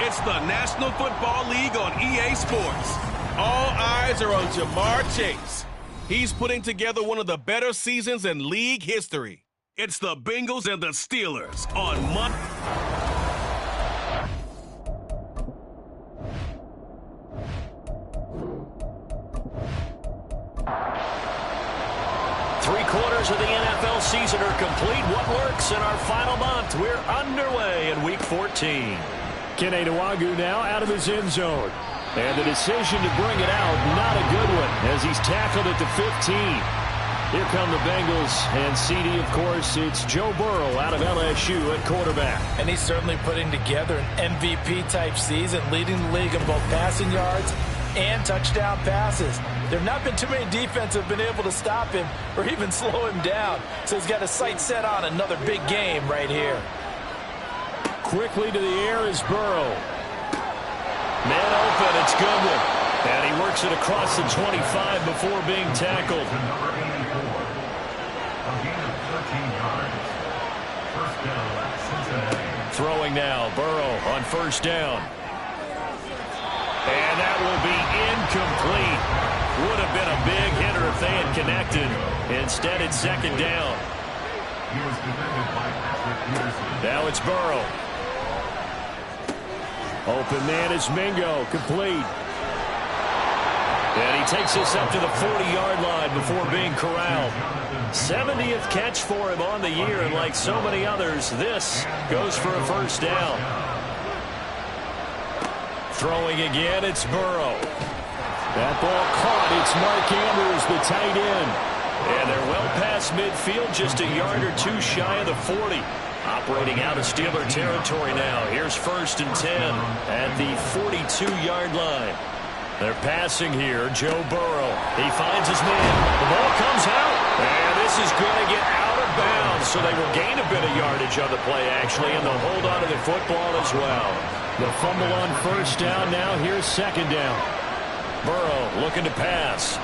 It's the National Football League on EA Sports. All eyes are on Jamar Chase. He's putting together one of the better seasons in league history. It's the Bengals and the Steelers on Monday. Three-quarters of the NFL season are complete. What works in our final month? We're underway in Week 14. Kenny Nwagu now out of his end zone. And the decision to bring it out, not a good one, as he's tackled at the 15. Here come the Bengals, and CD, of course, it's Joe Burrow out of LSU at quarterback. And he's certainly putting together an MVP-type season, leading the league in both passing yards and touchdown passes. There have not been too many defenses that have been able to stop him or even slow him down. So he's got his sights set on another big game right here. Quickly to the air is Burrow. Man open, it's Goodwin. And he works it across the 25 before being tackled. Throwing now, Burrow on first down. And that will be incomplete. Would have been a big hitter if they had connected. Instead, it's second down. Now it's Burrow. Open man is Mingo, complete. And he takes this up to the 40-yard line before being corralled. 70th catch for him on the year, and like so many others, this goes for a first down. Throwing again, it's Burrow. That ball caught. It's Mark Andrews, the tight end. And they're well past midfield, just a yard or two shy of the 40. Operating out of Steeler territory now. Here's first and 10 at the 42-yard line. They're passing here. Joe Burrow. He finds his man. The ball comes out. And this is going to get out of bounds. So they will gain a bit of yardage on the play, actually, and they'll hold on to the football as well. The fumble on first down. Now here's second down. Burrow looking to pass.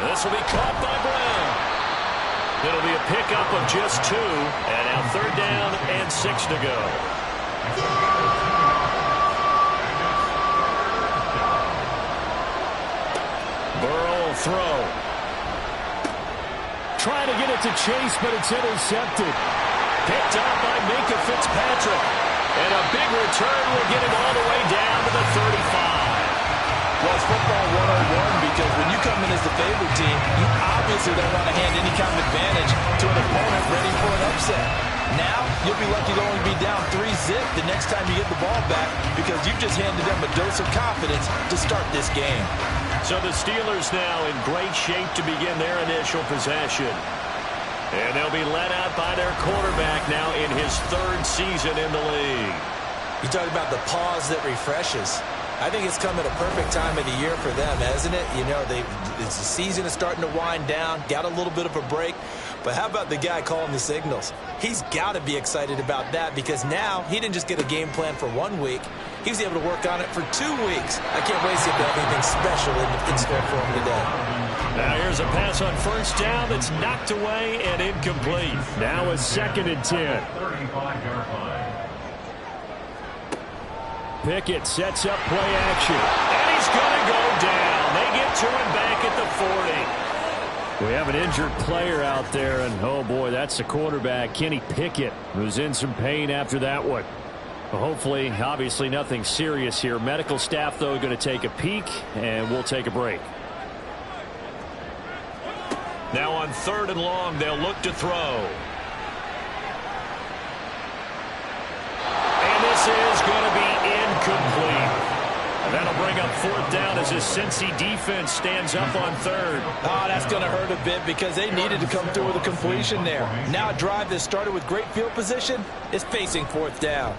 This will be caught by Brown. It'll be a pickup of just 2. And now third down and 6 to go. Burrow will throw. Trying to get it to Chase, but it's intercepted. Picked up by Minkah Fitzpatrick. And a big return will get him all the way down to the 35. Well, it's football 101 because when you come in as the favorite team, you obviously don't want to hand any kind of advantage to an opponent ready for an upset. Now, you'll be lucky to only be down 3-zip the next time you get the ball back because you've just handed them a dose of confidence to start this game. So the Steelers now in great shape to begin their initial possession. And they'll be led out by their quarterback now in his 3rd season in the league. You talk about the pause that refreshes. I think it's come at a perfect time of the year for them, hasn't it? You know, the season is starting to wind down, got a little bit of a break. But how about the guy calling the signals? He's got to be excited about that because now he didn't just get a game plan for 1 week. He was able to work on it for 2 weeks. I can't wait to see if they have anything special in store for him today. Now here's a pass on first down that's knocked away and incomplete. Now a second and 10. Pickett sets up play action. And he's going to go down. They get to him back at the 40. We have an injured player out there, and oh boy, that's the quarterback, Kenny Pickett, who's in some pain after that one. Well, hopefully, obviously nothing serious here. Medical staff, though, going to take a peek, and we'll take a break. Now on 3rd and long, they'll look to throw. And this is going to be incomplete. That'll bring up 4th down as his Cincy defense stands up on 3rd. Oh, that's going to hurt a bit because they needed to come through with a completion there. Now a drive that started with great field position is facing 4th down.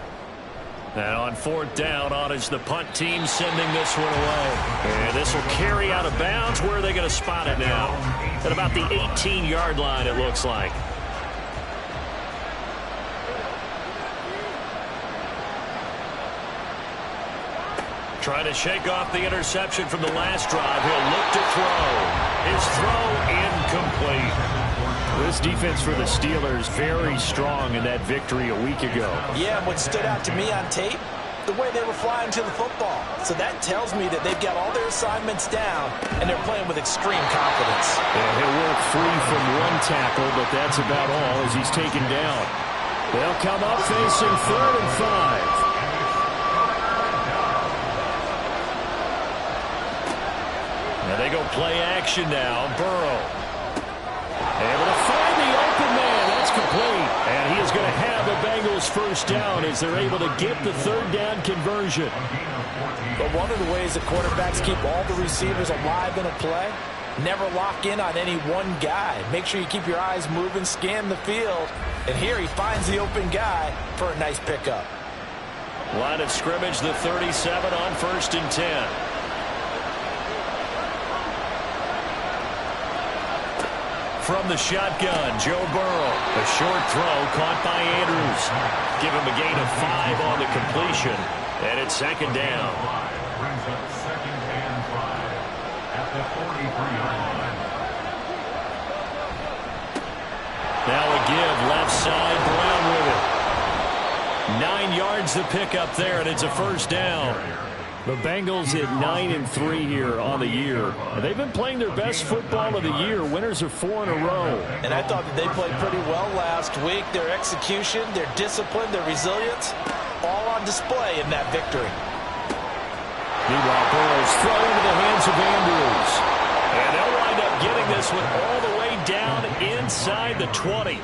And on 4th down, on is the punt team sending this one away. And this will carry out of bounds. Where are they going to spot it now? At about the 18-yard line, it looks like. Trying to shake off the interception from the last drive. He'll look to throw. His throw incomplete. This defense for the Steelers very strong in that victory a week ago. Yeah, what stood out to me on tape, the way they were flying to the football. So that tells me that they've got all their assignments down, and they're playing with extreme confidence. Yeah, he'll work free from one tackle, but that's about all as he's taken down. They'll come up facing 3rd and 5. And they go play action now. Burrow. Able to find the open man. That's complete. And he is going to have the Bengals first down as they're able to get the 3rd down conversion. But one of the ways that quarterbacks keep all the receivers alive in a play, never lock in on any one guy. Make sure you keep your eyes moving, scan the field. And here he finds the open guy for a nice pickup. Line of scrimmage, the 37 on 1st and 10. From the shotgun, Joe Burrow. A short throw caught by Andrews. Give him a gain of 5 on the completion. And it's 2nd down. Brings up 2nd and 5 at the 43-yard line. Now a give left side, Brown with it. 9 yards the pickup there, and it's a first down. The Bengals at 9-3 here on the year. They've been playing their best football of the year. Winners are 4 in a row. And I thought that they played pretty well last week. Their execution, their discipline, their resilience, all on display in that victory. Meanwhile, Burrow's throw into the hands of Andrews. And they'll wind up getting this one all the way down inside the 20.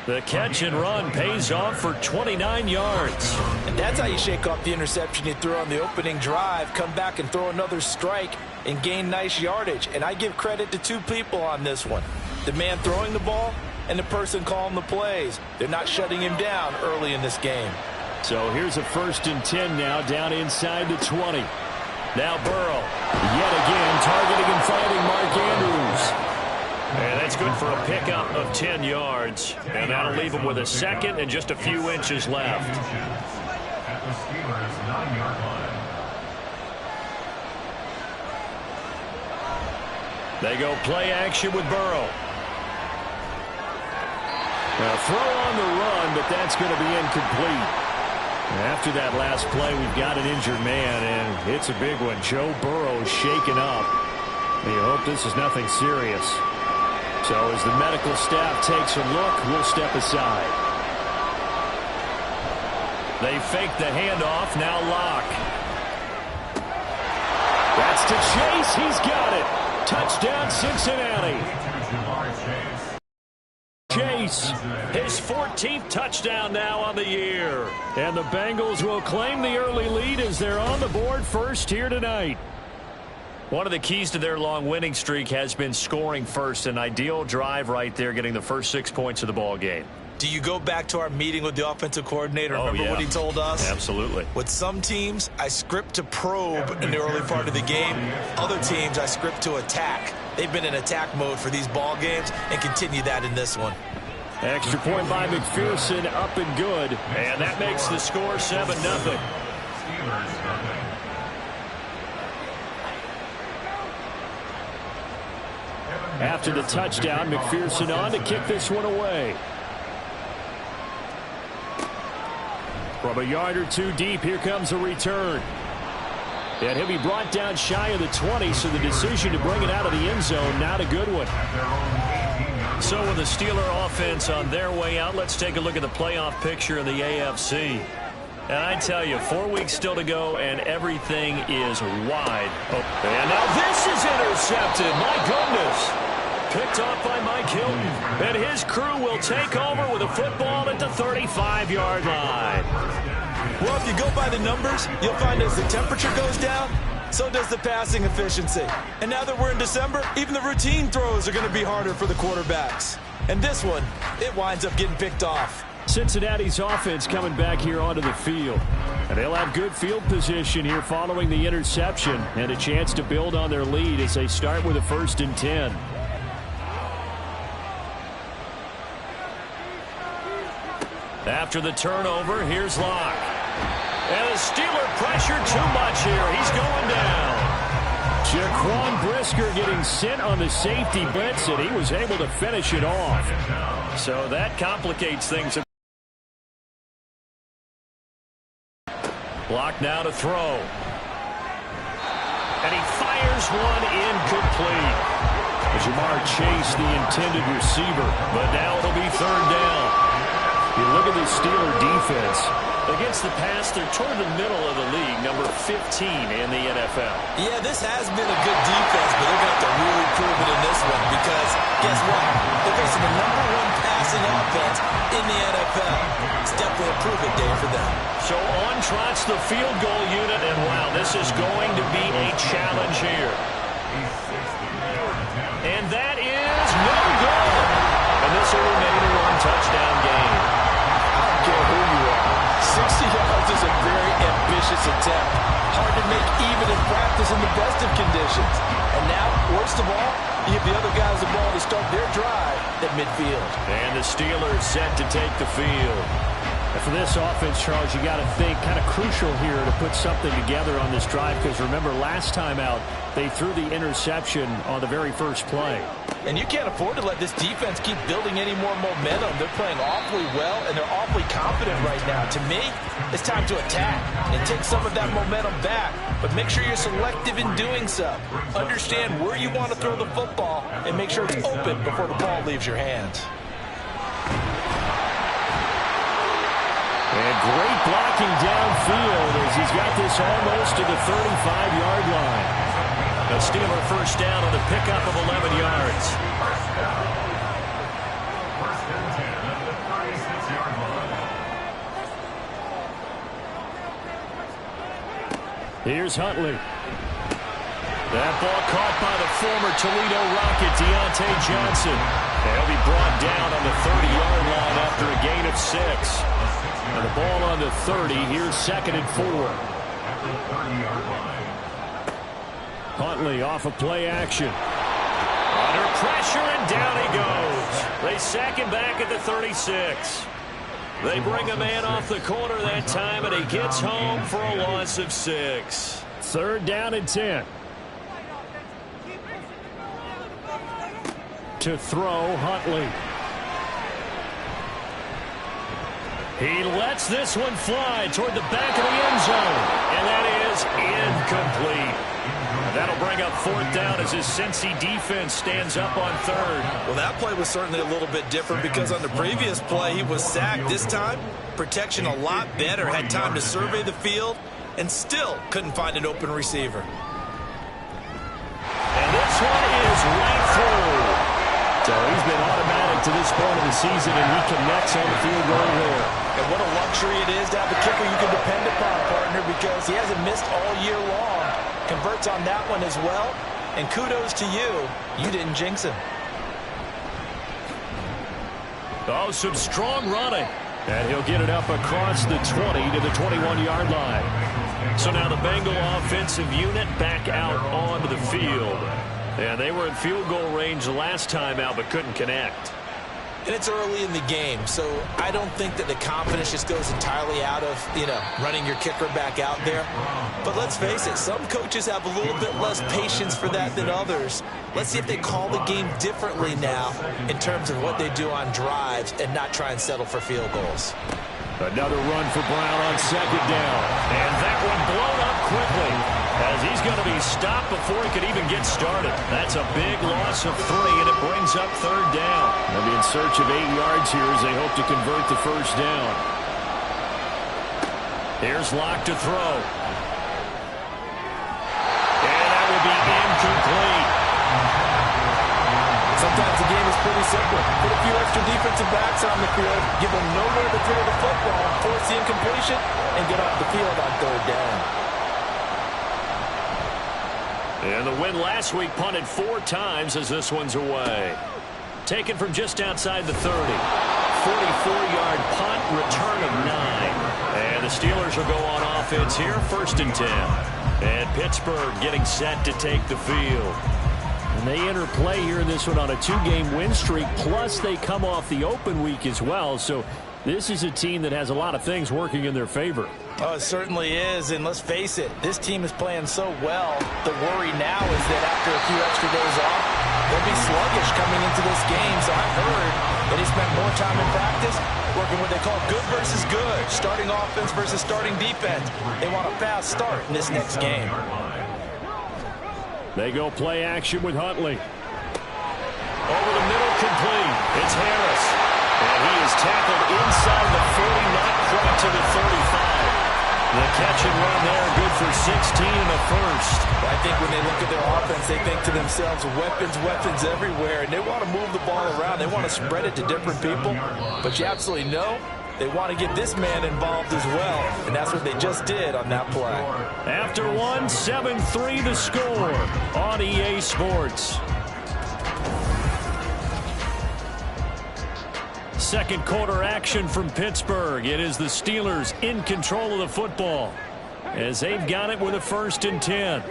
The catch and run pays off for 29 yards. And that's how you shake off the interception you threw on the opening drive, come back and throw another strike and gain nice yardage. And I give credit to 2 people on this one. The man throwing the ball and the person calling the plays. They're not shutting him down early in this game. So here's a 1st and 10 now down inside the 20. Now Burrow. Yet again targeting and finding Mark Andrews. And that's good for a pickup of 10 yards. And that'll leave him with a 2nd and just a few inches left. At the Steelers' 9-yard line. They go play action with Burrow. A throw on the run, but that's going to be incomplete. After that last play, we've got an injured man, and it's a big one. Joe Burrow is shaken up. You hope this is nothing serious. So as the medical staff takes a look, we'll step aside. They fake the handoff, now Locke. That's to Chase, he's got it. Touchdown Cincinnati. Chase, his 14th touchdown now on the year. And the Bengals will claim the early lead as they're on the board first here tonight. One of the keys to their long winning streak has been scoring first. An ideal drive right there, getting the first 6 points of the ball game. Do you go back to our meeting with the offensive coordinator? Oh, Remember what he told us? Absolutely. With some teams, I script to probe in the early part of the game. Other teams, I script to attack. They've been in attack mode for these ball games and continue that in this one. Extra point by McPherson, up and good. And that makes the score 7-0. After the touchdown, McPherson on to kick this one away. From a yard or 2 deep, here comes a return. And he'll be brought down shy of the 20, so the decision to bring it out of the end zone, not a good one. So with the Steeler offense on their way out, let's take a look at the playoff picture in the AFC. And I tell you, 4 weeks still to go, and everything is wide open. And now this is intercepted. My goodness. Picked off by Mike Hilton. And his crew will take over with a football at the 35-yard line. Well, if you go by the numbers, you'll find as the temperature goes down, so does the passing efficiency. And now that we're in December, even the routine throws are going to be harder for the quarterbacks. And this one, it winds up getting picked off. Cincinnati's offense coming back here onto the field. And they'll have good field position here following the interception and a chance to build on their lead as they start with a 1st and 10. After the turnover, here's Locke. And the Steeler pressure too much here. He's going down. Jaquan Brisker getting sent on the safety blitz, and he was able to finish it off. So that complicates things. Block now to throw. And he fires one incomplete. Jamar Chase, the intended receiver, but now it'll be third down. You look at the Steeler defense. Against the pass, they're toward the middle of the league, number 15 in the NFL. Yeah, this has been a good defense, but they're going to have to really prove it in this one because, guess what? They're facing the number 1 passing offense in the NFL. It's definitely a prove-it day for them. So on trots the field goal unit, and wow, this is going to be a challenge here. And that is no good. And this will remain a 1-touchdown game. I don't care who you are. 60 yards is a very ambitious attempt. Hard to make even in practice in the best of conditions. And now, worst of all, you give the other guys the ball to start their drive at midfield. And the Steelers set to take the field. And for this offense, Charles, you got to think kind of crucial here to put something together on this drive because remember last time out they threw the interception on the very first play. And you can't afford to let this defense keep building any more momentum. They're playing awfully well and they're awfully confident right now. To me, it's time to attack and take some of that momentum back. But make sure you're selective in doing so. Understand where you want to throw the football and make sure it's open before the ball leaves your hands. And great blocking downfield as he's got this almost to the 35-yard line. A Steeler first down on a pickup of 11 yards. First and 10 at the 36-yard line. Here's Huntley. That ball caught by the former Toledo Rocket, Deontay Johnson. And he'll be brought down on the 30-yard line after a gain of 6. And the ball on the 30. Here's 2nd and 4. At the 30-yard line. Huntley off of play action. Under pressure, and down he goes. They sack him back at the 36. They bring a man off the corner that time, and he gets home for a loss of 6. 3rd down and 10. To throw, Huntley. He lets this one fly toward the back of the end zone. And that is incomplete. That'll bring up 4th down as his Cincy defense stands up on 3rd. Well, that play was certainly a little bit different because on the previous play he was sacked. This time, protection a lot better. Had time to survey the field and still couldn't find an open receiver. And this one is right through. So he's been automatic to this point of the season, and he connects on the field goal there. And what a luxury it is to have a kicker you can depend upon, partner, because he hasn't missed all year long. Converts on that one as well. And kudos to you. You didn't jinx him. Oh, some strong running. And he'll get it up across the 20 to the 21-yard line. So now the Bengal offensive unit back out onto the field. And they were in field goal range the last time out but couldn't connect. And it's early in the game, so I don't think that the confidence just goes entirely out of, running your kicker back out there. But let's face it, some coaches have a little bit less patience for that than others. Let's see if they call the game differently now in terms of what they do on drives and not try and settle for field goals. Another run for Brown on 2nd down. And that one blown up quickly as he's going to be stopped before he could even get started. That's a big loss of 3, and it brings up 3rd down. They'll be in search of 8 yards here as they hope to convert the first down. Here's Locke to throw. And that will be incomplete. Sometimes the game is pretty simple. Put a few extra defensive backs on the field, give them nowhere to throw the football, force the incompletion, and get off the field on 3rd down. And the win last week punted 4 times as this one's away. Taken from just outside the 30. 44-yard punt, return of 9. And the Steelers will go on offense here, 1st and 10. And Pittsburgh getting set to take the field. And they enter play here in this one on a 2-game win streak, plus they come off the open week as well. So this is a team that has a lot of things working in their favor. Oh, it certainly is, and let's face it, this team is playing so well. The worry now is that after a few extra days off, they'll be sluggish coming into this game. So I've heard and he spent more time in practice working what they call good versus good, starting offense versus starting defense. They want a fast start in this next game. They go play action with Huntley. Over the middle, complete. It's Harris. And he is tackled inside the 40, not quite to the 35. The catch and run there, good for 16 and a first. I think when they look at their offense, they think to themselves, weapons everywhere, and they want to move the ball around. They want to spread it to different people, but you absolutely know they want to get this man involved as well, and that's what they just did on that play. After one, 7-3 the score on EA Sports. Second quarter action from Pittsburgh. It is the Steelers in control of the football as they've got it with a 1st and 10.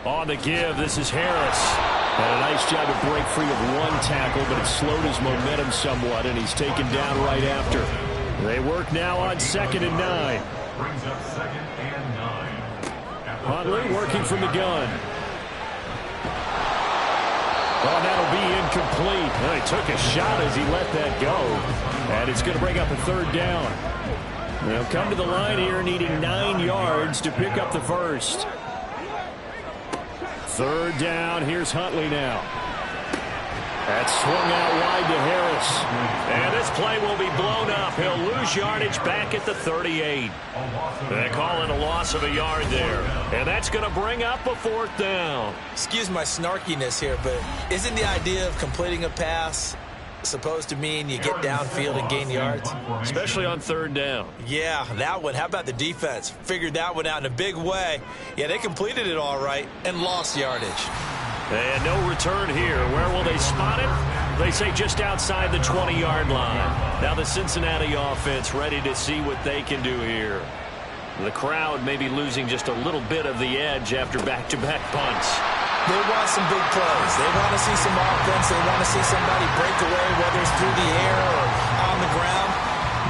On the give, this is Harris. And a nice job to break free of one tackle, but it slowed his momentum somewhat, and he's taken down right after. They work now on 2nd and 9. Brings up 2nd and 9. Huntley working from the gun. Oh, that'll be incomplete. Well, he took a shot as he let that go. And it's going to bring up a 3rd down. They'll come to the line here needing 9 yards to pick up the first. 3rd down. Here's Huntley now. That's swung out wide to Harris. And this play will be blown up. He'll lose yardage back at the 38. They call it a loss of a yard there. And that's going to bring up a 4th down. Excuse my snarkiness here, but isn't the idea of completing a pass supposed to mean you get downfield and gain yards? Especially on 3rd down. Yeah, that one. How about the defense? Figured that one out in a big way. Yeah, they completed it all right and lost yardage. And no return here. Where will they spot it? They say just outside the 20-yard line. Now the Cincinnati offense ready to see what they can do here. The crowd may be losing just a little bit of the edge after back-to-back punts. They want some big plays. They want to see some offense. They want to see somebody break away, whether it's through the air or on the ground.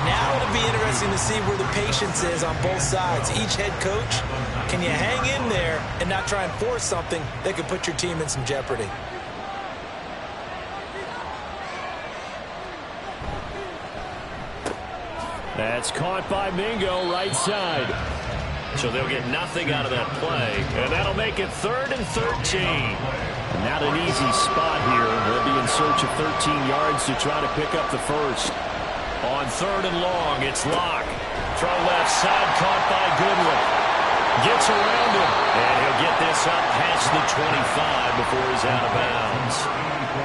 Now it'll be interesting to see where the patience is on both sides. Each head coach, can you hang in there and not try and force something that could put your team in some jeopardy? That's caught by Mingo, right side. So they'll get nothing out of that play. And that'll make it 3rd and 13. Not an easy spot here. They'll be in search of 13 yards to try to pick up the first. On 3rd and long, it's Locke. Throw left side, caught by Goodwin. Gets around him. And he'll get this up past the 25 before he's out of bounds.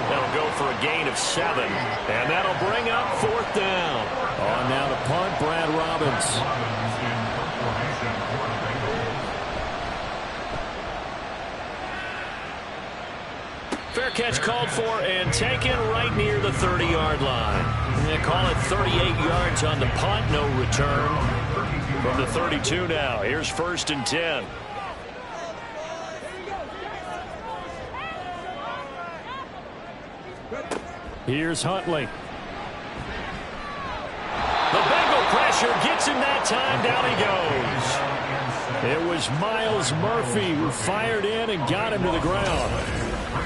That'll go for a gain of 7. And that'll bring up 4th down. On now to punt, Brad Robbins. Fair catch called for and taken right near the 30-yard line. They call it 38 yards on the punt, no return. From the 32 now, here's 1st and 10. Here's Huntley. The Bengal pressure gets him that time. Down he goes. It was Miles Murphy who fired in and got him to the ground.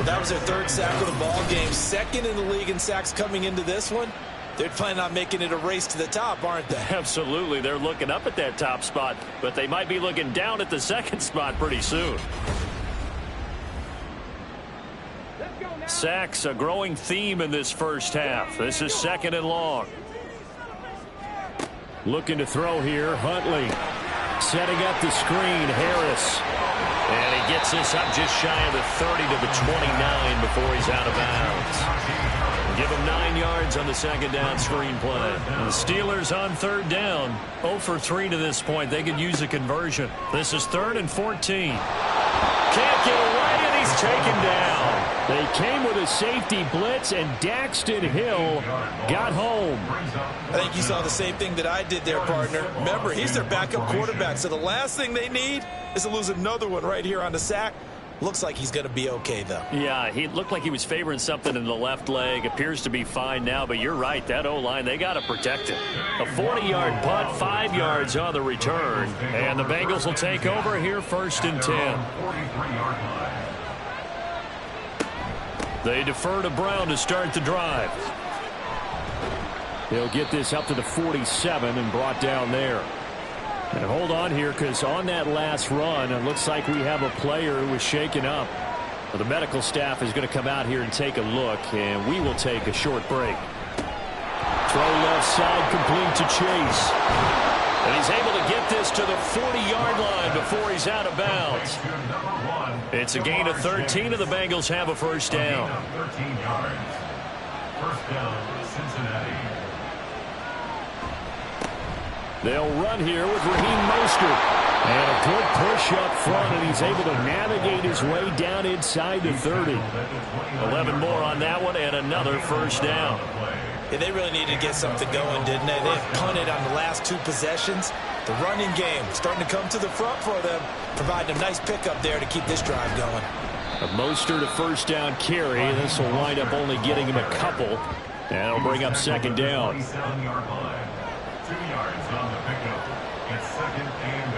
That was their 3rd sack of the ball game. 2nd in the league in sacks coming into this one. They're planning on making it a race to the top, aren't they? Absolutely. They're looking up at that top spot, but they might be looking down at the 2nd spot pretty soon. Sacks, a growing theme in this first half. This is 2nd and long. Looking to throw here, Huntley. Setting up the screen, Harris. And he gets this up just shy of the 30 to the 29 before he's out of bounds. Give him 9 yards on the 2nd down screen play. The Steelers on 3rd down. 0 for 3 to this point. They could use a conversion. This is 3rd and 14. Can't get away, and he's taken down. They came with a safety blitz, and Daxton Hill got home. I think you saw the same thing that I did there, partner. Remember, he's their backup quarterback, so the last thing they need is to lose another one right here on the sack. Looks like he's going to be okay, though. Yeah, he looked like he was favoring something in the left leg. Appears to be fine now, but you're right. That O-line, they got to protect it. A 40-yard punt, 5 yards on the return. And the Bengals will take over here 1st and 10. They defer to Brown to start the drive. He'll get this up to the 47 and brought down there. And hold on here, because on that last run, it looks like we have a player who was shaken up. Well, the medical staff is going to come out here and take a look, and we will take a short break. Throw left side complete to Chase. And he's able to get this to the 40-yard line before he's out of bounds. It's a gain of 13, and the Bengals have a first down. 13 yards. First down, Cincinnati. They'll run here with Raheem Mostert. And a good push up front, and he's able to navigate his way down inside the 30. 11 more on that one, and another first down. Yeah, they really needed to get something going, didn't they? They have punted on the last 2 possessions. The running game starting to come to the front for them, providing a nice pickup there to keep this drive going. A Mostert a first down carry. This will wind up only getting him a couple, and it'll bring up second down. 47-yard line. 2 yards on the pickup. It's second and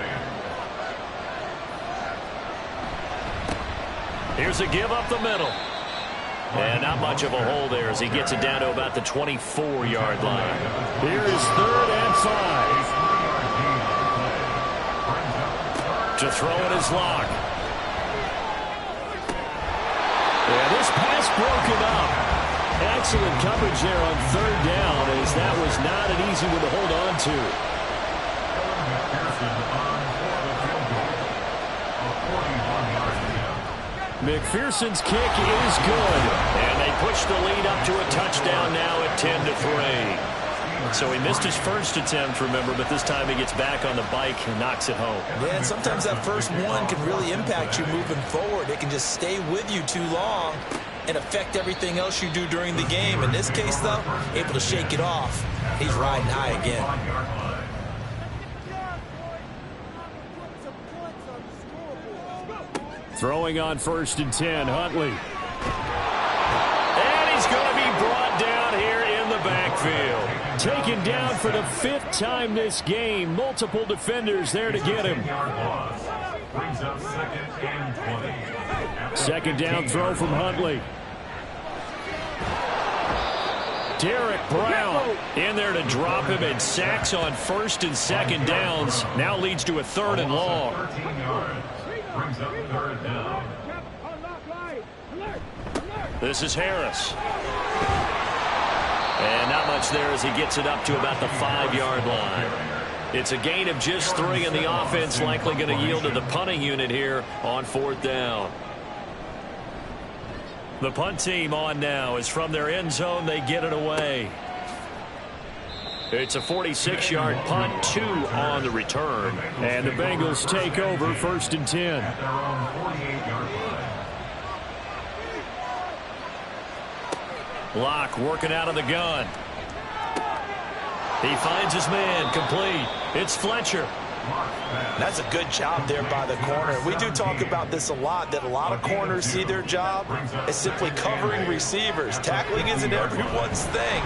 8. Here's a give up the middle. And not much of a hole there as he gets it down to about the 24-yard line. Here is 3rd and 5. To throw it is Locke. Yeah, this pass broken up. Excellent coverage there on 3rd down, as that was not an easy one to hold on to. McPherson's kick is good. And they push the lead up to a touchdown now at 10-3. So he missed his first attempt, remember, but this time he gets back on the bike and knocks it home. Yeah, and sometimes that first one can really impact you moving forward. It can just stay with you too long and affect everything else you do during the game. In this case, though, able to shake it off. He's riding high again. Throwing on 1st and 10, Huntley. And he's going to be brought down here in the backfield. Taken down for the 5th time this game. Multiple defenders there to get him. Second down throw from Huntley. Derek Brown in there to drop him, and sacks on 1st and 2nd downs. Now leads to a 3rd and long. Brings up 3rd down. This is Harris. And not much there as he gets it up to about the 5-yard line. It's a gain of just 3, and the offense likely going to yield to the punting unit here on 4th down. The punt team on now is from their end zone. They get it away. It's a 46-yard punt, 2 on the return. And the Bengals take over 1st and 10. At their own 48-yard line. Locke working out of the gun. He finds his man, complete. It's Fletcher. That's a good job there by the corner. We do talk about this a lot, that a lot of corners see their job as simply covering receivers. Tackling isn't everyone's thing.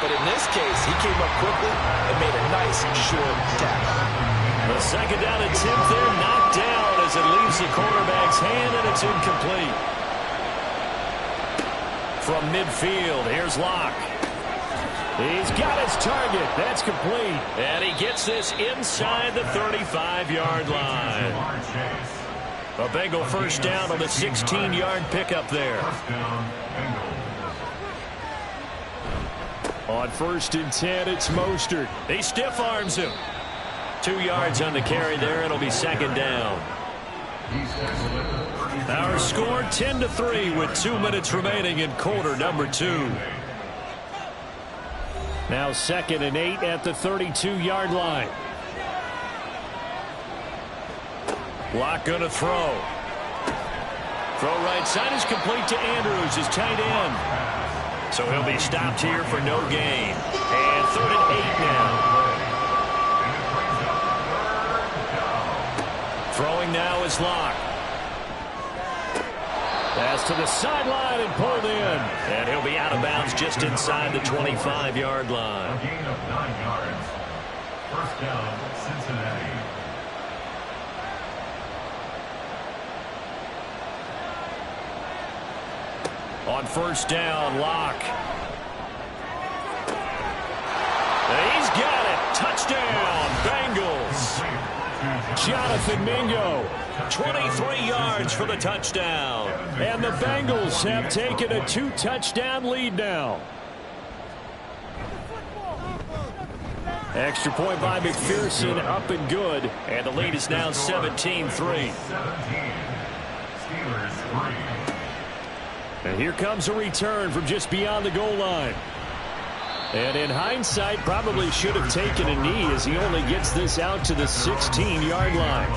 But in this case, he came up quickly and made a nice, short tackle. The second down attempt there knocked down as it leaves the quarterback's hand, and it's incomplete. From midfield, here's Locke. He's got his target. That's complete. And he gets this inside the 35-yard line. A Bengal first down on the 16-yard pickup there. On 1st and 10, it's Mostert. He stiff arms him. 2 yards on the carry there. It'll be second down. Our score 10-3 with 2 minutes remaining in quarter number 2. Now 2nd and 8 at the 32-yard line. Locke going to throw. Throw right side is complete to Andrews, his tight end. So he'll be stopped here for no gain. And 3rd and 8 now. Throwing now is Locke. Pass to the sideline and pulled in. And he'll be out of bounds just inside the 25-yard line. A gain of 9 yards. First down, Cincinnati. On first down, Locke. He's got it. Touchdown, Bengals. Jonathan Mingo. 23 yards for the touchdown. And the Bengals have taken a 2-touchdown lead now. Extra point by McPherson, up and good. And the lead is now 17-3. 17. Steelers 3. And here comes a return from just beyond the goal line. And in hindsight, probably should have taken a knee as he only gets this out to the 16-yard line.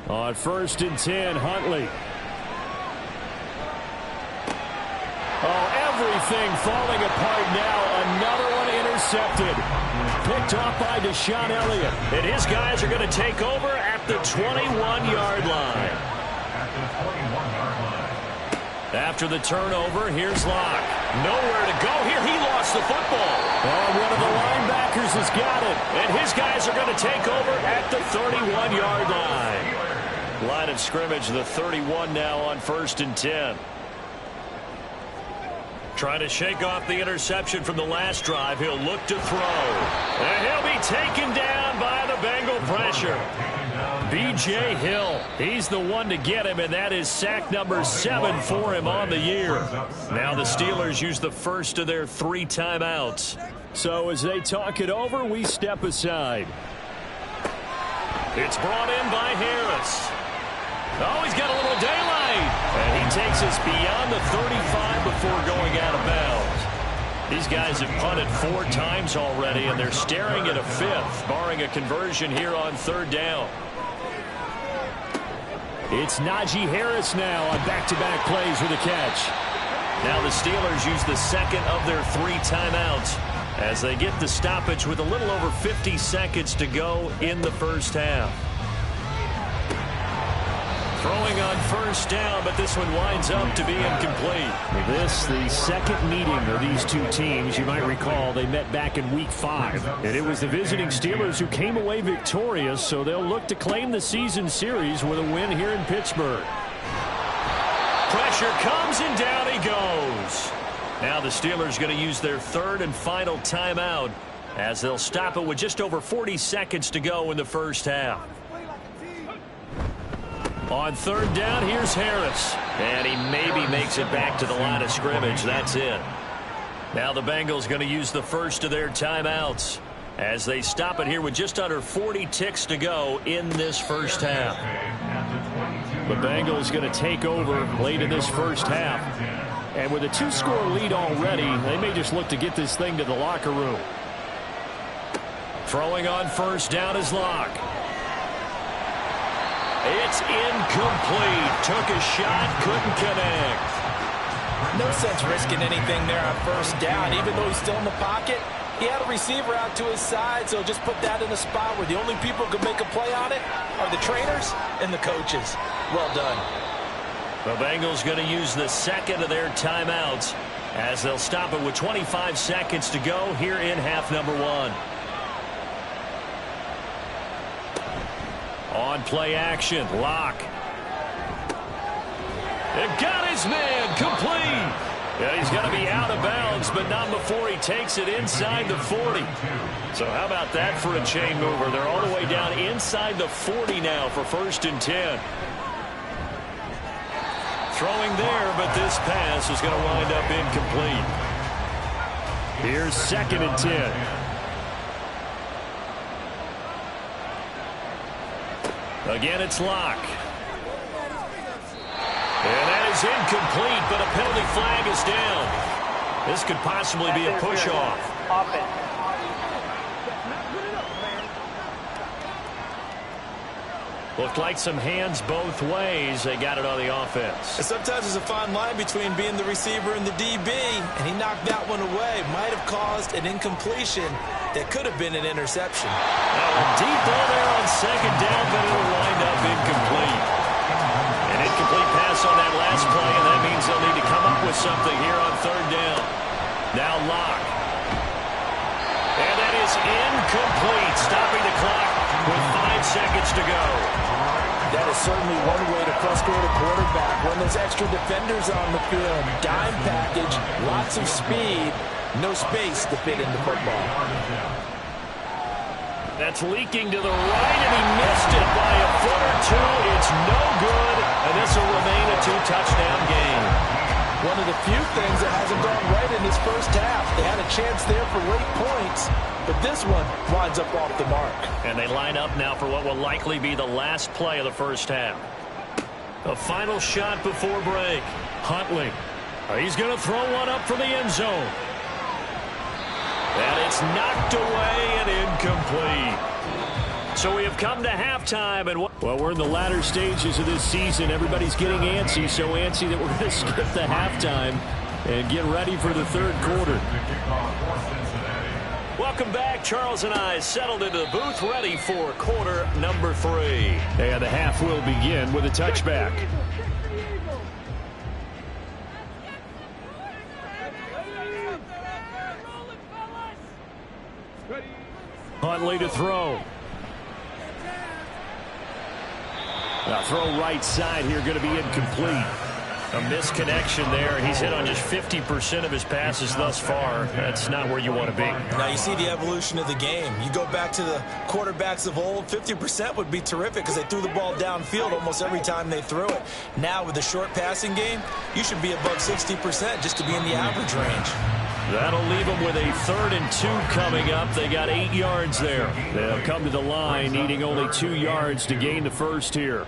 On first and 10, Huntley. Oh, everything falling apart now. Another one intercepted. Picked off by Deshaun Elliott. And his guys are going to take over at the 21-yard line. After the turnover, here's Locke. Nowhere to go here. He lost the football. Oh, one of the linebackers has got it. And his guys are going to take over at the 31-yard line. Line of scrimmage, the 31 now on first and 10. Trying to shake off the interception from the last drive. He'll look to throw. And he'll be taken down by the Bengal pressure. B.J. Hill, he's the one to get him, and that is sack number 7 for him on the year. Now the Steelers use the first of their 3 timeouts. So as they talk it over, we step aside. It's brought in by Harris. Oh, he's got a little daylight. And he takes us beyond the 35 before going out of bounds. These guys have punted 4 times already, and they're staring at a 5th, barring a conversion here on third down. It's Najee Harris now on back-to-back plays with a catch. Now the Steelers use the second of their 3 timeouts as they get the stoppage with a little over 50 seconds to go in the first half. Throwing on first down, but this one winds up to be incomplete. This, the second meeting of these 2 teams. You might recall they met back in Week 5. And it was the visiting Steelers who came away victorious, so they'll look to claim the season series with a win here in Pittsburgh. Pressure comes, and down he goes. Now the Steelers going to use their 3rd and final timeout as they'll stop it with just over 40 seconds to go in the first half. On third down, here's Harris. And he maybe makes it back to the line of scrimmage. That's it. Now the Bengals going to use the first of their timeouts as they stop it here with just under 40 ticks to go in this first half. The Bengals going to take over late in this first half. And with a 2-score lead already, they may just look to get this thing to the locker room. Throwing on first down is Locke. It's incomplete. Took a shot, couldn't connect. No sense risking anything there on first down. Even though he's still in the pocket, he had a receiver out to his side, so just put that in a spot where the only people who can make a play on it are the trainers and the coaches. Well done. The Bengals going to use the second of their timeouts as they'll stop it with 25 seconds to go here in half number 1. On play action, Locke. And got his man complete. Yeah, he's got to be out of bounds, but not before he takes it inside the 40. So how about that for a chain mover? They're all the way down inside the 40 now for first and 10. Throwing there, but this pass is going to wind up incomplete. Here's second and 10. Again, it's Locke. And that is incomplete, but a penalty flag is down. This could possibly be a push-off. Looked like some hands both ways. They got it on the offense. And sometimes there's a fine line between being the receiver and the DB, and he knocked that one away. Might have caused an incompletion that could have been an interception. Now a deep ball there on second down, but it'll wind up incomplete. An incomplete pass on that last play, and that means they'll need to come up with something here on third down. Now Locke. And that is incomplete, stopping the clock with 5 seconds to go. That is certainly one way to frustrate a quarterback. When there's extra defenders on the field, dime package, lots of speed, no space to fit into football. That's leaking to the right, and he missed it by a foot or two. It's no good, and this will remain a 2-touchdown game. One of the few things that hasn't gone right in this first half. They had a chance there for late points, but this one winds up off the mark. And they line up now for what will likely be the last play of the first half. A final shot before break. Huntley. He's going to throw one up for the end zone. And it's knocked away and incomplete. So we have come to halftime. And well, we're in the latter stages of this season. Everybody's getting antsy, so antsy that we're going to skip the halftime and get ready for the third quarter. Welcome back. Charles and I settled into the booth, ready for quarter number 3. And the half will begin with a touchback. Huntley to throw. Now throw right side here, going to be incomplete. A misconnection there. He's hit on just 50% of his passes thus far. That's not where you want to be. Now you see the evolution of the game. You go back to the quarterbacks of old, 50% would be terrific because they threw the ball downfield almost every time they threw it. Now with the short passing game, you should be above 60% just to be in the average range. That'll leave them with a 3rd and 2 coming up. They got 8 yards there. They'll come to the line needing only 2 yards to gain the first here.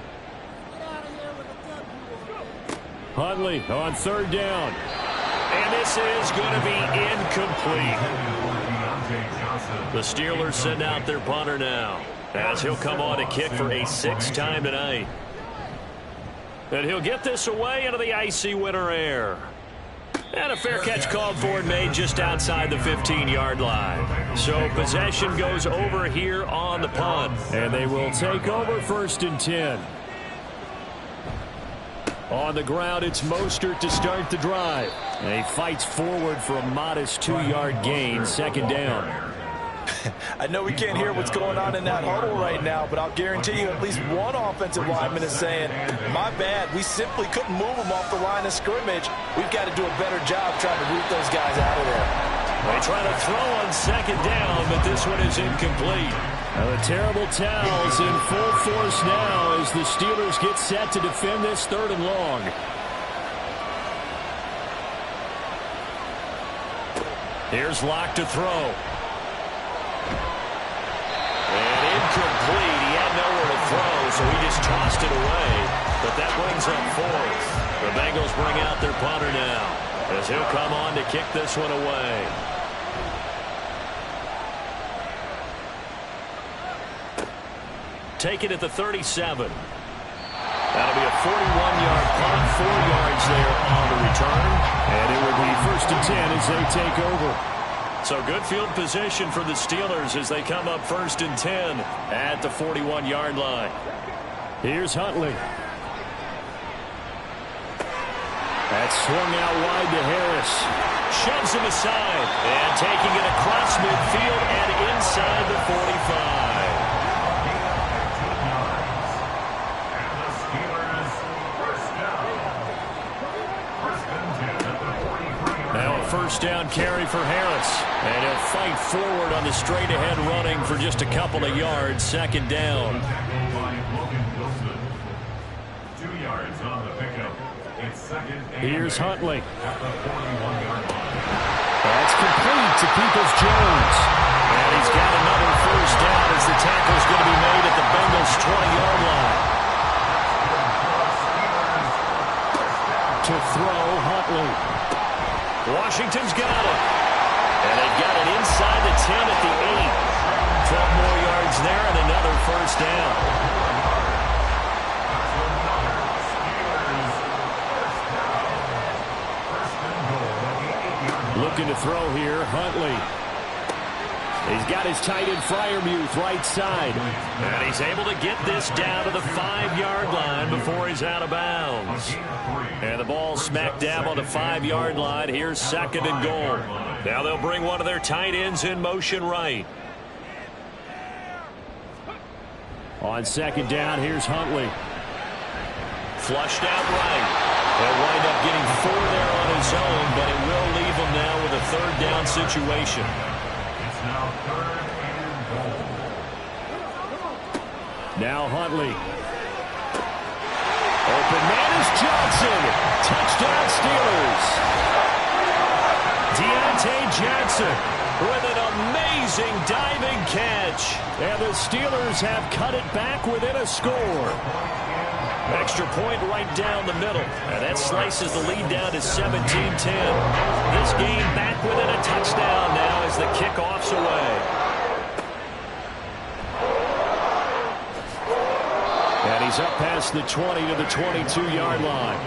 Huntley on 3rd down. And this is going to be incomplete. The Steelers send out their punter now, as he'll come on to kick for a 6th time tonight. And he'll get this away into the icy winter air. And a fair catch called for and made just outside the 15-yard line. So possession goes over here on the punt. And they will take over 1st and 10. On the ground, it's Mostert to start the drive. And he fights forward for a modest 2-yard gain, 2nd down. I know we can't hear what's going on in that huddle right now, but I'll guarantee you at least one offensive lineman is saying, my bad, we simply couldn't move them off the line of scrimmage. We've got to do a better job trying to root those guys out of there. They try to throw on 2nd down, but this one is incomplete. Now the terrible towels in full force now as the Steelers get set to defend this 3rd and long. Here's Locke to throw. And incomplete. He had nowhere to throw, so he just tossed it away. But that brings up 4th. The Bengals bring out their punter now, as he'll come on to kick this one away. Take it at the 37. That'll be a 41-yard punt, 4 yards there on the return. And it will be 1st and 10 as they take over. So good field position for the Steelers as they come up 1st and 10 at the 41-yard line. Here's Huntley. That's swung out wide to Harris. Shoves him aside. And taking it across midfield and inside the 45. Now a 1st down carry for Harris. And he'll fight forward on the straight-ahead running for just a couple of yards. 2nd down. 2 yards on the pickup. It's 2nd and Here's 10 Huntley. at the 41-yard line. That's complete to Peoples-Jones. And he's got another 1st down as the tackle's going to be made at the Bengals' 20-yard line. To throw, Huntley. Washington's got it. And they've got it inside the 10 at the 8. 12 more yards there and another 1st down. Looking to throw here, Huntley. He's got his tight end Freiermuth right side. And he's able to get this down to the 5-yard line before he's out of bounds. And the ball smack dab on the 5-yard line. Here's 2nd and goal. Now they'll bring one of their tight ends in motion right. On 2nd down, here's Huntley. Flushed out right. He'll wind up getting 4 there on his own, but it will leave him now with a third down situation. It's now 3rd and goal. Now Huntley. Open man is Johnson. Touchdown Steelers. Deontay Johnson with an amazing diving catch. And the Steelers have cut it back within a score. Extra point right down the middle. And that slices the lead down to 17-10. This game back within a touchdown now as the kickoff's away. And he's up past the 20 to the 22-yard line.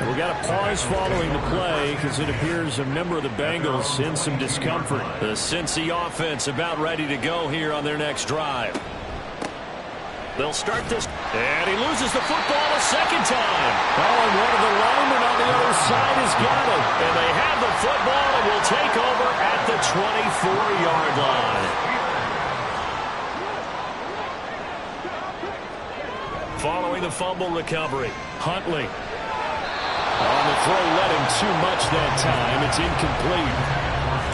We got a pause following the play because it appears a member of the Bengals in some discomfort. The Cincy offense about ready to go here on their next drive. They'll start this, and he loses the football a second time. Oh, and one of the linemen on the other side has got it. And they have the football and will take over at the 24-yard line. Following the fumble recovery, Huntley. On the throw, led him too much that time. It's incomplete.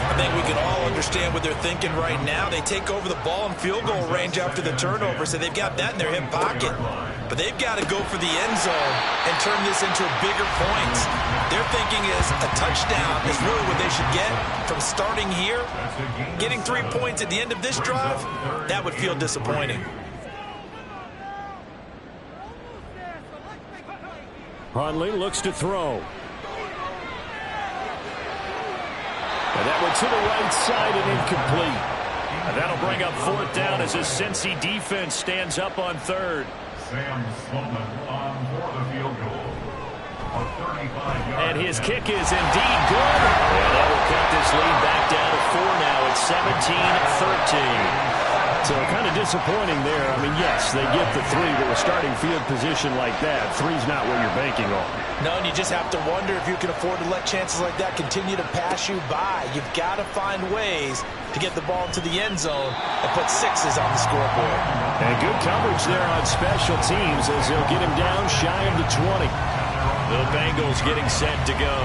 I think we can all understand what they're thinking right now. They take over the ball in field goal range after the turnover, so they've got that in their hip pocket. But they've got to go for the end zone and turn this into bigger points. Their thinking is a touchdown is really what they should get from starting here. Getting 3 points at the end of this drive, that would feel disappointing. Huntley looks to throw. And that one to the right side and incomplete. And that'll bring up 4th down as his Cincy defense stands up on 3rd. Sam Sloman on for the field goal. A 35-yard And his kick is indeed good. And that will cut this lead back down to 4 now. It's 17-13. So kind of disappointing there. I mean, yes, they get the 3, but with starting field position like that, 3's not what you're banking on. No, and you just have to wonder if you can afford to let chances like that continue to pass you by. You've got to find ways to get the ball into the end zone and put 6s on the scoreboard. And good coverage there on special teams as they'll get him down shy of the 20. The Bengals getting set to go.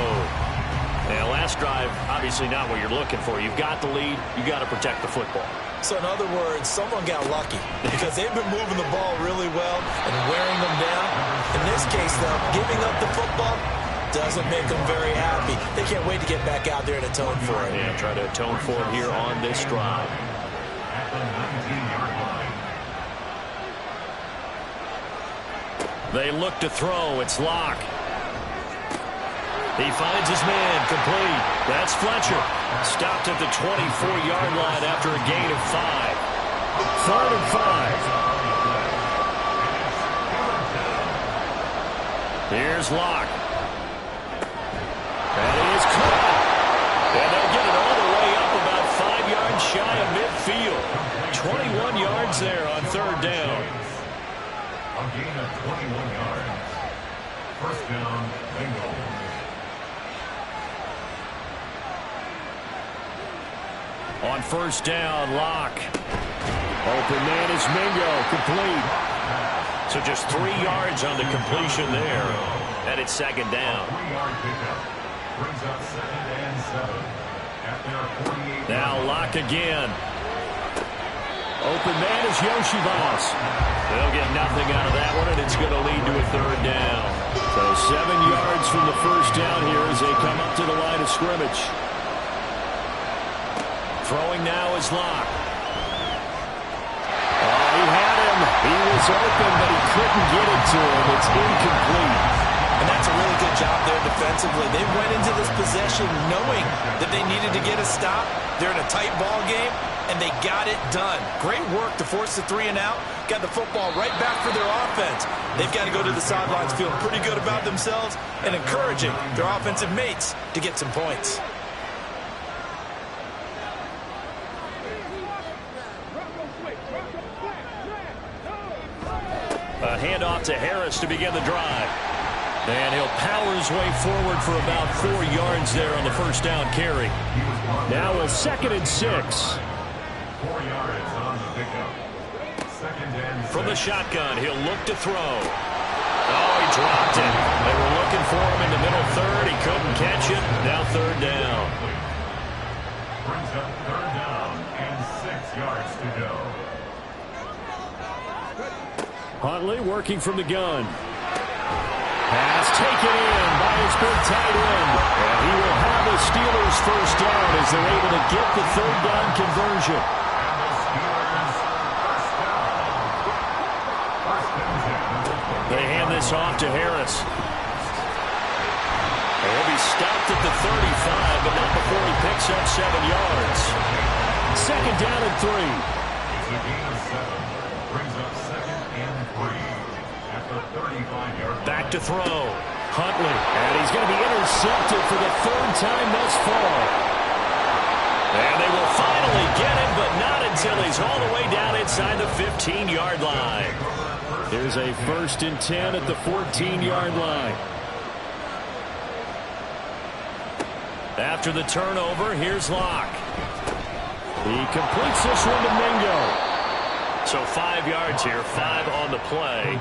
Now, last drive, obviously not what you're looking for. You've got the lead. You've got to protect the football. So, in other words, someone got lucky because they've been moving the ball really well and wearing them down. In this case, though, giving up the football doesn't make them very happy. They can't wait to get back out there and atone for it. Yeah, try to atone for it here on this drive. at the 19-yard line. They look to throw. It's Locke. He finds his man, complete. That's Fletcher. Stopped at the 24-yard line after a gain of 5. 3rd and 5. Here's Locke. And he is caught. And they'll get it all the way up about 5 yards shy of midfield. 21 yards there on 3rd down. A gain of 21 yards. First down, Bengal. On 1st down, Locke. Open man is Mingo, complete. So just 3 yards on the completion there. And it's 2nd down. 3-yard pickup. Brings up 2nd and 7. At their 48. Now Locke again. Open man is Yoshibas. They'll get nothing out of that one, and it's going to lead to a 3rd down. So 7 yards from the 1st down here as they come up to the line of scrimmage. Throwing now is Locke. Oh, he had him. He was open, but he couldn't get it to him. It's incomplete. And that's a really good job there defensively. They went into this possession knowing that they needed to get a stop. They're in a tight ball game, and they got it done. Great work to force the 3 and out. Got the football right back for their offense. They've got to go to the sidelines feeling pretty good about themselves and encouraging their offensive mates to get some points. A handoff to Harris to begin the drive. And he'll power his way forward for about 4 yards there on the 1st down carry. Now a 2nd and 6. 4 yards on the pickup. 2nd and 6. From the shotgun, he'll look to throw. Oh, he dropped it. They were looking for him in the middle third. He couldn't catch it. Now third down. Brings up third down and 6 yards to go. Huntley working from the gun. Pass taken in by his big tight end. And he will have the Steelers first down as they're able to get the third down conversion. They hand this off to Harris. He'll be stopped at the 35, but not before he picks up 7 yards. Second down and 3. It's a gain of 7. Brings up second and 3 at the 35-yard line. Back to throw. Huntley. And he's going to be intercepted for the third time thus far. And they will finally get him, but not until he's all the way down inside the 15-yard line. Here's a 1st and 10 at the 14-yard line. After the turnover, here's Locke. He completes this one to Mingo. So 5 yards here, 5 on the play,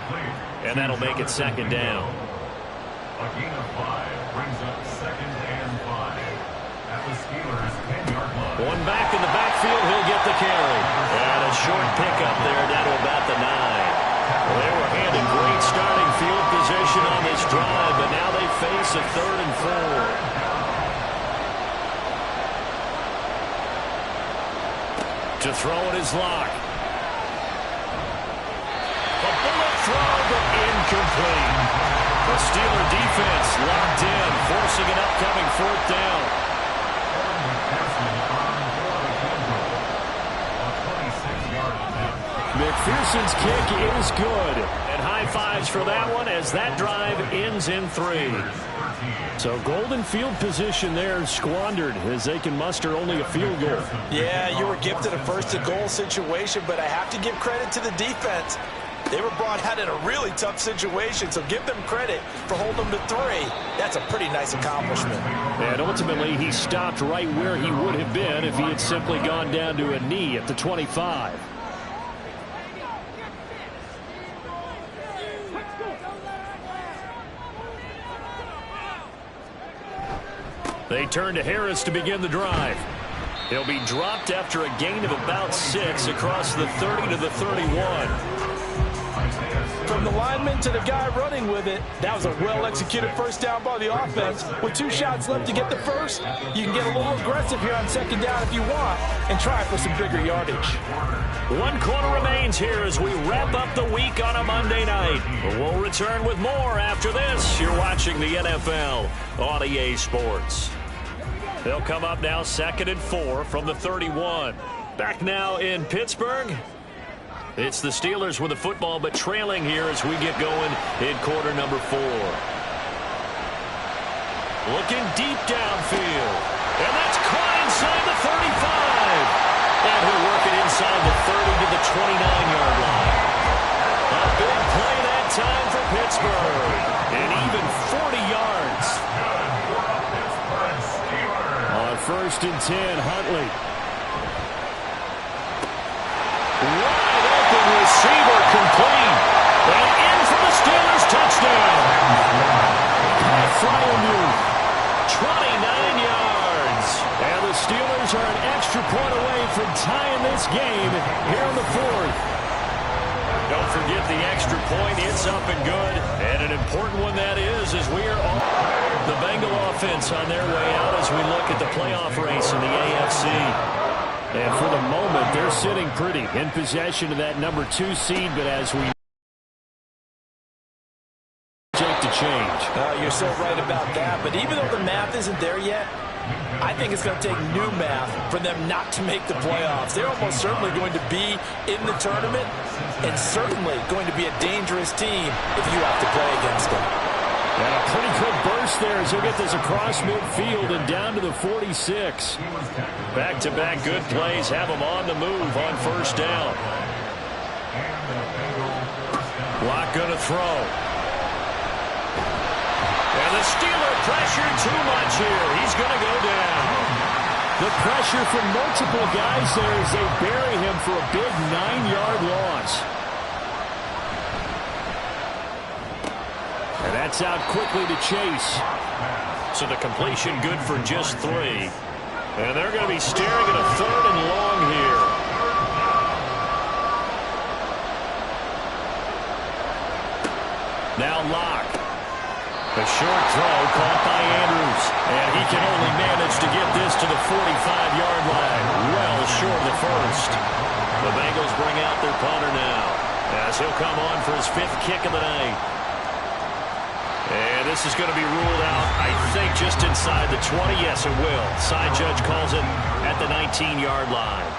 and that'll make it second down. A gain of 5 brings up second and 5 at the Steelers' 10-yard line. One back in the backfield, he'll get the carry. And a short pickup there down to about the 9. Well, they were handed great starting field position on this drive, but now they face a 3rd and 4. To throw it is Locke. A bullet throw, but incomplete. The Steeler defense locked in, forcing an upcoming 4th down. McPherson's kick is good. And high fives for that one as that drive ends in 3. So golden field position there squandered as they can muster only a field goal. Yeah, you were gifted a 1st and goal situation, but I have to give credit to the defense. They were brought out in a really tough situation, so give them credit for holding them to 3. That's a pretty nice accomplishment. And ultimately, he stopped right where he would have been if he had simply gone down to a knee at the 25. They turn to Harris to begin the drive. He'll be dropped after a gain of about 6 across the 30 to the 31. From the lineman to the guy running with it, that was a well-executed first down by the offense. With 2 shots left to get the first, you can get a little aggressive here on second down if you want and try for some bigger yardage. 1 quarter remains here as we wrap up the week on a Monday night. We'll return with more after this. You're watching the NFL on EA Sports. They'll come up now 2nd and 4 from the 31. Back now in Pittsburgh. It's the Steelers with the football, but trailing here as we get going in quarter number 4. Looking deep downfield. And that's caught inside the 35. And he'll work it inside the 30 to the 29-yard line. A big play that time for Pittsburgh. And even 40 yards. On 1st and 10, Huntley. Wide open receiver complete. And in for the Steelers touchdown. Fryermuth. 29 yards. And the Steelers are an extra point away from tying this game here in the 4th. Don't forget the extra point. It's up and good. And an important one that is as we are on the Bengal offense on their way out as we look at the playoff race in the AFC. And for the moment, they're sitting pretty in possession of that number 2 seed, but as we to change. You're so right about that, but even though the math isn't there yet, I think it's going to take new math for them not to make the playoffs. They're almost certainly going to be in the tournament and certainly going to be a dangerous team if you have to play against them. And a pretty good burst there as he'll get this across midfield and down to the 46. Back-to-back good plays have them on the move on 1st down. Locke going to throw. And the Steeler pressure too much here. He's going to go down. The pressure from multiple guys there as they bury him for a big 9-yard loss. That's out quickly to Chase. So the completion good for just 3. And they're going to be staring at a 3rd and long here. Now Locke. A short throw caught by Andrews. And he can only manage to get this to the 45-yard line. Well short of the first. The Bengals bring out their punter now, as he'll come on for his 5th kick of the night. And this is going to be ruled out, I think, just inside the 20. Yes, it will. Side judge calls it at the 19-yard line.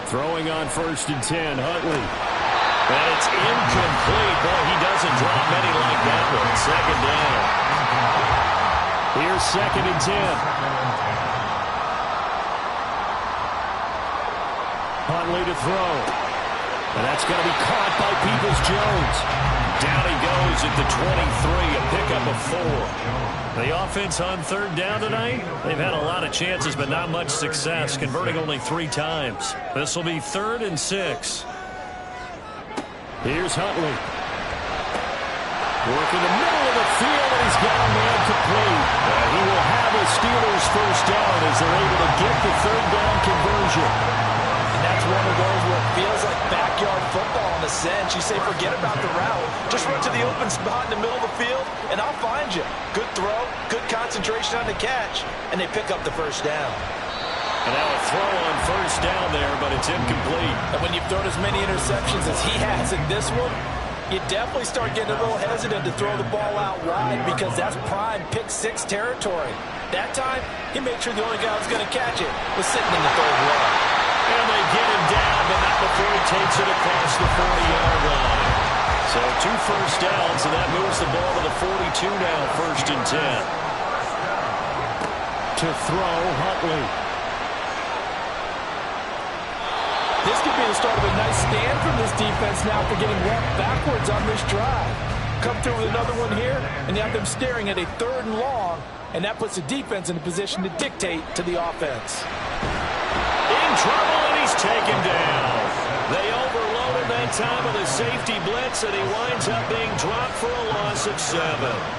Throwing on 1st and 10, Huntley. And it's incomplete. Boy, he doesn't drop many like that one. 2nd down. Here's 2nd and 10. Huntley to throw. And that's going to be caught by Peoples-Jones. Down he goes at the 23, a pickup of 4. The offense on 3rd down tonight, they've had a lot of chances, but not much success, converting only 3 times. This will be 3rd and 6. Here's Huntley. Working the middle of the field, and he's got a man complete. He will have a Steelers 1st down as they're able to get the 3rd down conversion. And that's one of those where it feels like backyard football in a sense. You say forget about the route. Just run to the open spot in the middle of the field, and I'll find you. Good throw, good concentration on the catch, and they pick up the 1st down. And now a throw on 1st down there, but it's incomplete. And when you've thrown as many interceptions as he has in this one, you definitely start getting a little hesitant to throw the ball out wide because that's prime pick-6 territory. That time, he made sure the only guy who was going to catch it was sitting in the 3rd row. And they get him down, but not before he takes it across the 40-yard line. So 2 first downs, and that moves the ball to the 42 now, 1st and 10. To throw, Huntley. This could be the start of a nice stand from this defense now for getting wrapped backwards on this drive. Come through with another one here, and you have them staring at a 3rd and long, and that puts the defense in a position to dictate to the offense. In trouble, and he's taken down. They overloaded that time with a safety blitz, and he winds up being dropped for a loss of 7.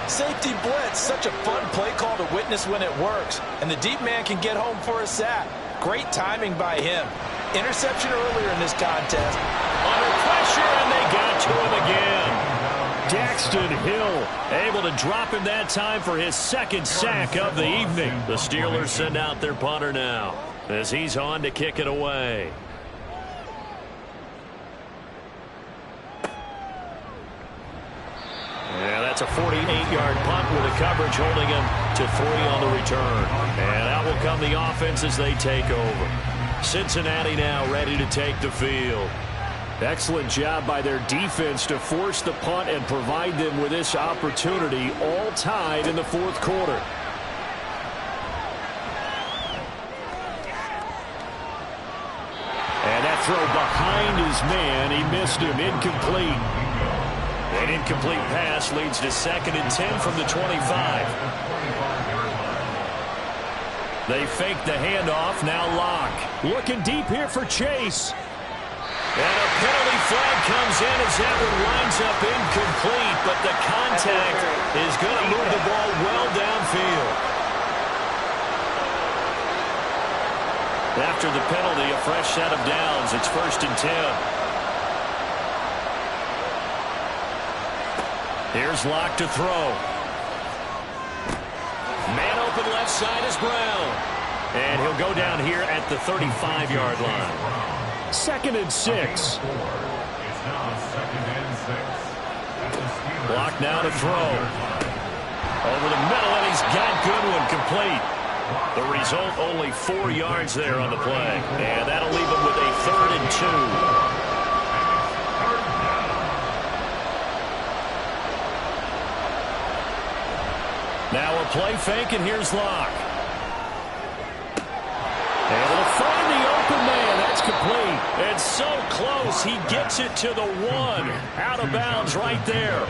Safety blitz, such a fun play call to witness when it works, and the deep man can get home for a sack. Great timing by him. Interception earlier in this contest. Under pressure, and they got to him again. Daxton Hill able to drop him that time for his 2nd sack of the evening. The Steelers send out their punter now as he's on to kick it away. Yeah, that's a 48-yard punt with a coverage holding him to 3 on the return. And out will come the offense as they take over. Cincinnati now ready to take the field. Excellent job by their defense to force the punt and provide them with this opportunity, all tied in the 4th quarter. And that throw behind his man, he missed him, incomplete. An incomplete pass leads to 2nd and 10 from the 25. They fake the handoff, now Locke. Looking deep here for Chase. And a penalty flag comes in as that one winds up incomplete, but the contact is going to move the ball well downfield. After the penalty, a fresh set of downs. It's 1st and 10. Here's Locke to throw. Man open left side is Brown. And he'll go down here at the 35-yard line. 2nd and 6. It's now 2nd and 6. Locke now to throw. Over the middle, and he's got Goodwin complete. The result, only 4 yards there on the play. And that'll leave him with a 3rd and 2. Now a play fake, and here's Locke. Able to find the open man. That's complete. And so close, he gets it to the 1. Out of bounds right there.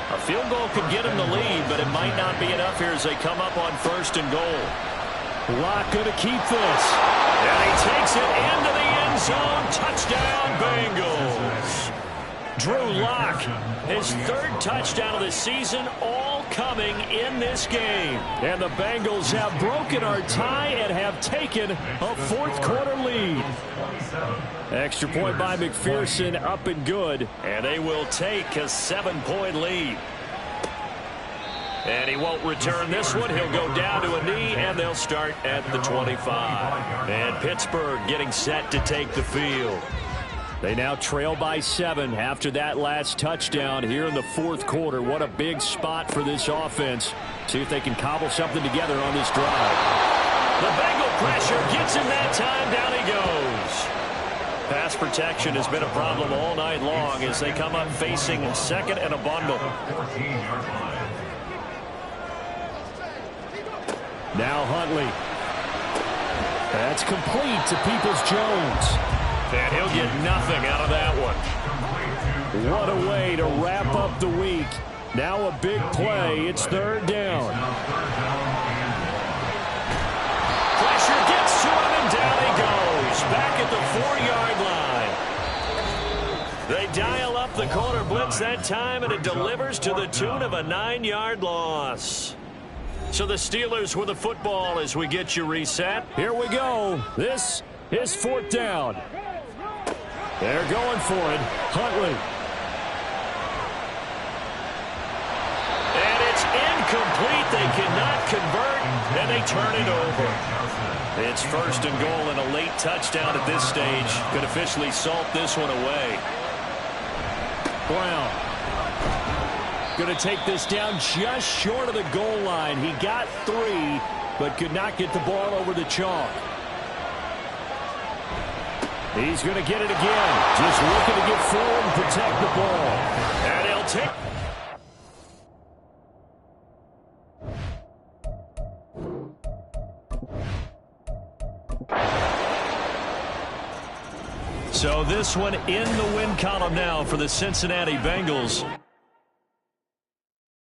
A field goal could get him the lead, but it might not be enough here as they come up on 1st and goal. Locke going to keep this. And he takes it into the end zone. Touchdown, Bengals. Drew Lock, his third touchdown of the season, all coming in this game. And the Bengals have broken our tie and have taken a fourth-quarter lead. Extra point by McPherson, up and good. And they will take a 7-point lead. And he won't return this one. He'll go down to a knee, and they'll start at the 25. And Pittsburgh getting set to take the field. They now trail by 7 after that last touchdown here in the fourth quarter. What a big spot for this offense. See if they can cobble something together on this drive. The Bengal pressure gets him that time. Down he goes. Pass protection has been a problem all night long as they come up facing second and a bundle. Now Huntley. That's complete to Peoples-Jones. And he'll get nothing out of that one. What a way to wrap up the week. Now a big play. It's third down. Pressure gets to him, and down he goes. Back at the 4-yard line. They dial up the corner blitz that time, and it delivers to the tune of a 9-yard loss. So the Steelers with the football as we get you reset. Here we go. This is fourth down. They're going for it. Huntley. And it's incomplete. They cannot convert, and they turn it over. It's first and goal, and a late touchdown at this stage could officially salt this one away. Brown. Going to take this down just short of the goal line. He got 3, but could not get the ball over the chalk. He's going to get it again. Just looking to get forward and protect the ball. And he'll take... So this one in the win column now for the Cincinnati Bengals.